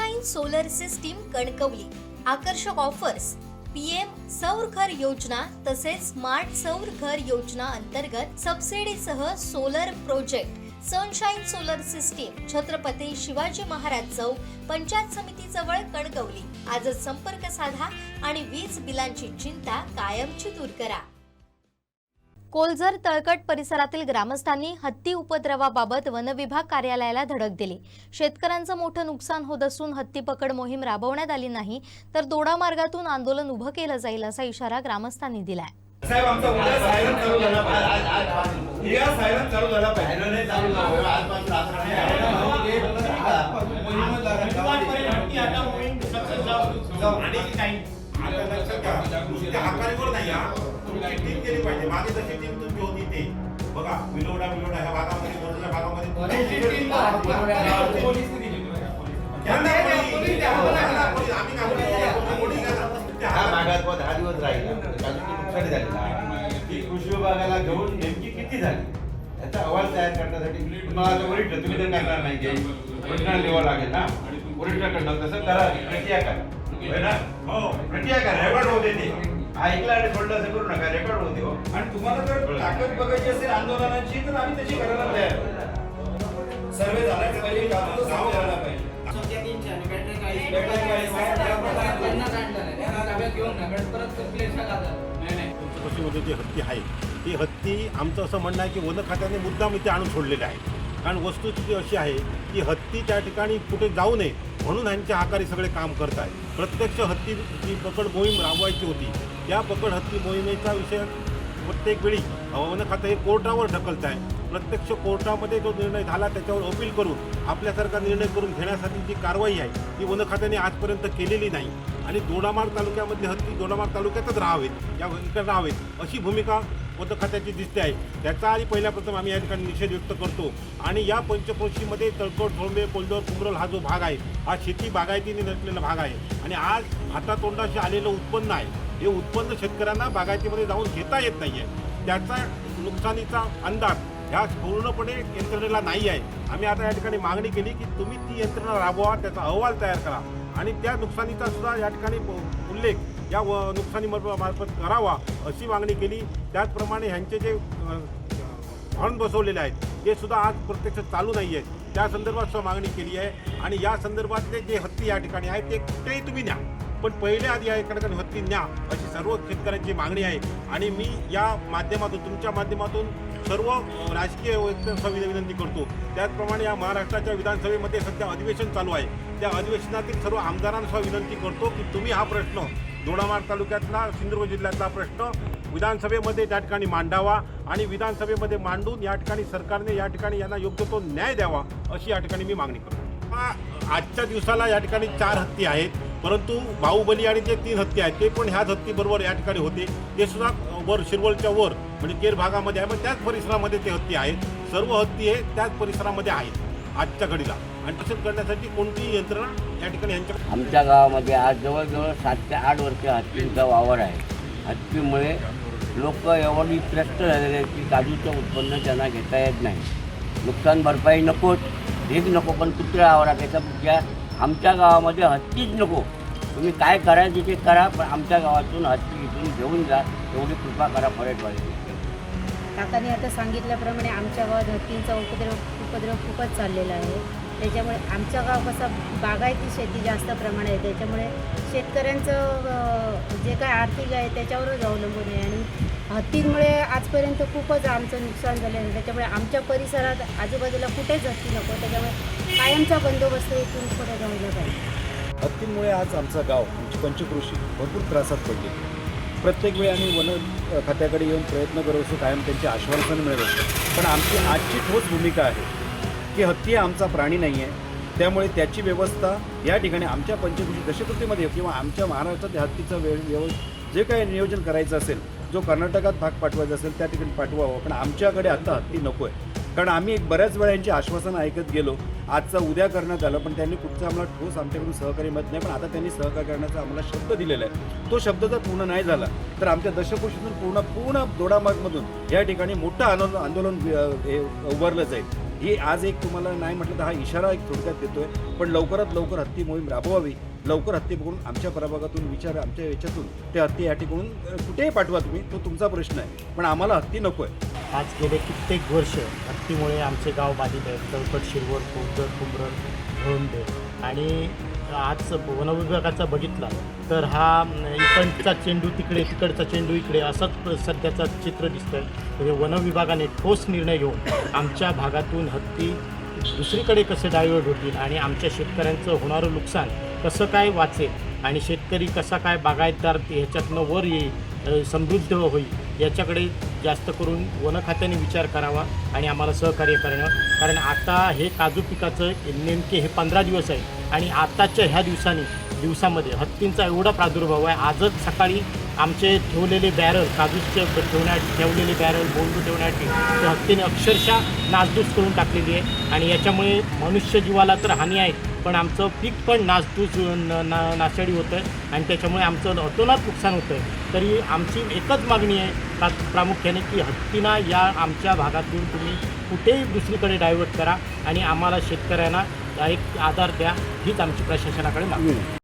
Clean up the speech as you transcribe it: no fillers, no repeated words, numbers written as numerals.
Sunshine solar system Kankavli आकर्षक offers PM सौर घर योजना तसेच स्मार्ट सौर घर योजना अंतर्गत सबसिडीसह solar project sunshine solar system Chhatrapati Shivaji Maharaj चौक पंचायत समिती जवळ कणकवली। आजच संपर्क साधा आणि वीज बिलांची चिंता कायमची दूर करा। कोलझर तळकट परिसरातील ग्रामस्थांनी हत्ती उपद्रवाबाबत वनविभाग कार्यालयाला धडक दिली। शेतकऱ्यांचं मोठं नुकसान होत असून हत्ती पकड मोहीम राबवण्यात आली नाही तर दोडा मार्गातून आंदोलन उभं केलं जाईल असा इशारा ग्रामस्थांनी दिलाय। साहेब आमचा उद्या सायरन चालू झाला पाहिजे। या सायरन चालू झाला पाहिजे। सायरन चालू झाला आजपासून आणि काही आता लक्षात घ्या नुसते हाकारीवर नाही हा तुम्ही टीम केली पाहिजे। मागे जशी टीम तुमची होती ते बघा विलोडा ह्या भागामध्ये वरच्या भागामध्ये हा भागात 10 दिवस राहिला नुकसान झाले ती कृषी विभागाला घेऊन नेमकी किती झाली याचा अहवाल तयार करण्यासाठी तुम्हाला वरिष्ठ तुम्ही तर करणार नाही वरिष्ठांना लिहावं लागेल ना। वरिष्ठांकडनं तसं करा प्रक्रिया करा हो प्रक्रिया करा रेकॉर्ड होते ते ऐकलं आणि सोडलं असं करू नका रेकॉर्ड होते हो। आणि तुम्हाला जर ताकद बघायची असेल आंदोलनाची तर आम्ही त्याची करायला तयार सर्वे झाला पाहिजे गाव झाला पाहिजे। पंचकृषीमध्ये जी हत्ती आहे ती हत्ती आमचं असं म्हणणं आहे की वन खात्याने मुद्दाम इथे आणून सोडलेले आहे। कारण वस्तुस्थिती अशी आहे की हत्ती त्या ठिकाणी कुठे जाऊ नये म्हणून ह्यांच्या हाकारी सगळे काम करत आहे। प्रत्यक्ष हत्तीची पकड मोहीम राबवायची होती त्या पकड हत्ती मोहिमेचा विषय प्रत्येक वेळी वन खातं हे कोर्टावर ढकलत आहे। प्रत्यक्ष कोर्टामध्ये जो निर्णय झाला त्याच्यावर अपील करून आपल्यासारखा निर्णय करून घेण्यासाठी जी कारवाई आहे ती वन खात्याने आजपर्यंत केलेली नाही आणि दोडामार्ग तालुक्यामधले हत्ती दोडामार्ग तालुक्यातच राहावेत या इकडे राहावेत अशी भूमिका वन खात्याची दिसते आहे। त्याचा आधी पहिल्या प्रथम आम्ही या ठिकाणी निषेध व्यक्त करतो आणि या पंचक्रोशीमध्ये तळकोट धोंबे कोल्डोर कुंबरल हा जो भाग आहे हा शेती बागायतीने नसलेला भाग आहे आणि आज हातातोंडाशी आलेलं उत्पन्न आहे हे उत्पन्न शेतकऱ्यांना बागायतीमध्ये जाऊन घेता येत नाही आहे। त्याचा नुकसानीचा अंदाज ह्या पूर्णपणे यंत्रणेला नाही आहे। आम्ही आता या ठिकाणी मागणी केली की तुम्ही ती यंत्रणा राबवा त्याचा अहवाल तयार करा आणि त्या नुकसानीचा सुद्धा या ठिकाणी उल्लेख या नुकसानी मार्फत करावा अशी मागणी केली। त्याचप्रमाणे ह्यांचे जे हॉर्न बसवलेले आहेत ते सुद्धा आज प्रत्यक्ष चालू नाही आहेत त्या संदर्भात सुद्धा मागणी केली आहे आणि या संदर्भातले जे हत्ती या ठिकाणी आहेत ते कुठेही तुम्ही न्या पण पहिले आधी या ठिकाणी हत्ती न्या अशी सर्व शेतकऱ्यांची मागणी आहे। आणि मी या माध्यमातून तुमच्या माध्यमातून सर्व राजकीय विनंती करतो। त्याचप्रमाणे या महाराष्ट्राच्या विधानसभेमध्ये सध्या अधिवेशन चालू आहे त्या अधिवेशनातील सर्व आमदारांना विनंती करतो की तुम्ही हा प्रश्न दोडामार्ग तालुक्यातला सिंधुदुर्ग जिल्ह्यातला प्रश्न विधानसभेमध्ये त्या ठिकाणी मांडावा आणि विधानसभेमध्ये मांडून या ठिकाणी सरकारने या ठिकाणी यांना योग्य तो न्याय द्यावा अशी या ठिकाणी मी मागणी करतो। आजच्या दिवसाला या ठिकाणी 4 हत्ती आहेत परंतु बाहुबली आणि जे 3 हत्ती आहेत ते पण ह्याच हत्तीबरोबर या ठिकाणी होते ते सुद्धा वर शिरवलच्या वर म्हणजे केर भागामध्ये आहे पण त्याच परिसरामध्ये ते हत्ती आहेत। सर्व हत्ती हे त्याच परिसरामध्ये आहेत आजच्या घडीला आणि तसंच करण्यासाठी कोणतीही यंत्रणा या ठिकाणी यांच्या आमच्या गावामध्ये आज जवळजवळ 7 ते 8 वर्ष हत्तींचा वावर आहे। हत्तीमुळे लोक एवढी त्रस्त झालेले आहेत की काजूचं उत्पन्न त्यांना घेता येत नाही। नुकसान भरपाई नकोच हेच नको पण कुत्रा आवरा त्याच्यापेक्षा आमच्या गावामध्ये हत्तीच नको तुम्ही काय करायचं ते करा पण आमच्या गावातून हत्ती इथून घेऊन जा एवढी कृपा करा फरेटवाडी। काकांनी आता सांगितल्याप्रमाणे आमच्या गावात हत्तींचा उपद्रव खूपच चाललेला आहे। त्याच्यामुळे आमच्या गाव कसं बागायती शेती जास्त प्रमाणात आहे त्याच्यामुळे शेतकऱ्यांचं जे काय आर्थिक आहे त्याच्यावरच अवलंबून आहे आणि हत्तींमुळे आजपर्यंत खूपच आमचं नुकसान झालं आहे। त्याच्यामुळे आमच्या परिसरात आजूबाजूला कुठेच हत्ती नको त्याच्यामुळे कायमचा बंदोबस्त इथून पुढे जायला पाहिजे। हत्तींमुळे आज आमचं गाव आमची पंचकृषी भरपूर त्रासात पडली। प्रत्येक वेळी आम्ही वन खात्याकडे येऊन प्रयत्न करत असतो कायम त्यांचे आश्वासन मिळत असतं पण आमची आजची ठोस भूमिका आहे की हत्ती आमचा प्राणी नाही आहे त्यामुळे त्याची व्यवस्था या ठिकाणी आमच्या पंचकृषी दशकृतीमध्ये किंवा आमच्या महाराष्ट्रात हत्तीचं जे काही नियोजन करायचं असेल जो कर्नाटकात भाग पाठवायचा असेल त्या ठिकाणी पाठवावं पण आमच्याकडे आता हत्ती नको आहे कारण आम्ही बऱ्याच वेळा यांची आश्वासनं ऐकत गेलो। आजचं उद्या करण्यात आलं पण त्यांनी कुठचं आम्हाला ठोस आमच्याकडून सहकार्य मिळत नाही पण आता त्यांनी सहकार्य करण्याचा आम्हाला शब्द दिलेला आहे। तो शब्द जर पूर्ण नाही झाला तर आमच्या दशकोशीतून पूर्ण दोडामार्गमधून या ठिकाणी मोठं आंदोलन उभारलं जाईल। ही आज एक तुम्हाला नाही म्हटलं तर हा इशारा एक थोडक्यात देतोय, पण लवकरात लवकर हत्ती मोहीम राबवावी. लवकर हत्ती बघून आमच्या प्रभागातून विचार, आमच्या याच्यातून ते हत्ती या ठिकाणून कुठेही पाठवा तुम्ही, तो तुमचा प्रश्न आहे, पण आम्हाला हत्ती नको आहे. आज गेले कित्येक वर्ष हत्तीमुळे आमचे गाव बाधित आहेत. चौकट, शिरवळ, पोजर, कुंभरण, धोंडे. आणि आज वनविभागाचा बघितला तर हा इकडचा चेंडू तिकडे, तिकडचा चेंडू इकडे, असंच सध्याचं चित्र दिसतं आहे. म्हणजे वनविभागाने ठोस निर्णय घेऊन आमच्या भागातून हत्ती दुसरीकडे कसे डायव्हर्ट होतील आणि आमच्या शेतकऱ्यांचं होणारं नुकसान कसं काय वाचेल आणि शेतकरी कसा काय बागायतदार ह्याच्यातनं वर येईल, समृद्ध होईल, याच्याकडे जास्त करून वन खात्याने विचार करावा आणि आम्हाला सहकार्य करावं. कारण आता हे काजू पिकाचं नेमके हे 15 दिवस आहे आणि आताच्या ह्या दिवसामध्ये हत्तींचा एवढा प्रादुर्भाव आहे. आजच सकाळी आमचे ठेवलेले बॅरल, काजूचे ठेवलेले बॅरल, बोंडू ठेवण्यासाठी ते हत्तीने अक्षरशः नासधूस करून टाकलेली आहे. आणि याच्यामुळे मनुष्यजीवाला तर हानी आहे, पण आमचं पीक पण नासधूस नाशाडी होतं आहे आणि त्याच्यामुळे आमचं अतोनात नुकसान होतं आहे. तरी आमची एकच मागणी आहे प्रामुख्याने की हत्तींना या आमच्या भागातून तुम्ही कुठेही दुसरीकडे डायव्हर्ट करा आणि आम्हाला शेतकऱ्यांना एक आधार द्या, हीच आमची प्रशासनाकडे मागणी आहे.